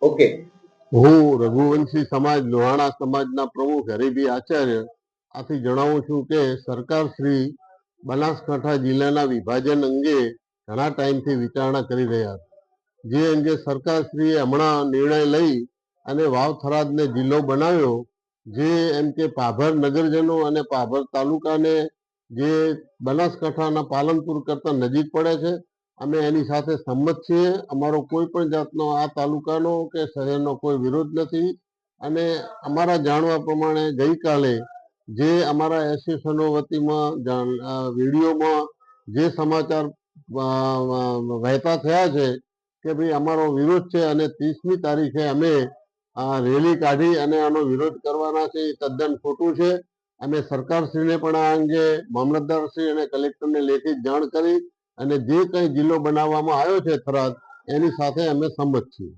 Okay. હું રઘુવંશી સમાજ લોહાણા સમાજના પ્રમુખ હરિભી આચાર્ય આથી જણાવું છું કે સરકાર શ્રી બનાસકાંઠા જિલ્લાના વિભાજન અંગે ઘણા ટાઈમથી વિચારણા કરી રહ્યા છે. જે અંગે સરકારશ્રીએ હમણાં નિર્ણય લઈ અને વાવ થરાદને જિલ્લો બનાવ્યો. જે એમ કે પાભર નગરજનો અને પાભર તાલુકાને જે બનાસકાંઠાના પાલનપુર કરતા નજીક પડે છે. અમે એની સાથે સંમત છીએ. અમારો કોઈ પણ જાતનો આ તાલુકાનો કે શહેરનો કોઈ વિરોધ નથી. અને અમારા જાણવા પ્રમાણે ગઈકાલે જે અમારા એસોસિએશનો વતીમાં વિડીયોમાં જે સમાચાર વહેતા થયા છે કે ભાઈ અમારો વિરોધ છે અને 30મી તારીખે અમે રેલી કાઢી અને આનો વિરોધ કરવાના છે, એ તદ્દન ખોટું છે. અમે સરકારશ્રીને પણ આ અંગે મામલતદારશ્રી અને કલેક્ટરને લેખિત જાણ કરી અને જે કંઈ જિલ્લો બનાવવામાં આવ્યો છે થરાદ, એની સાથે અમે સંમત છીએ.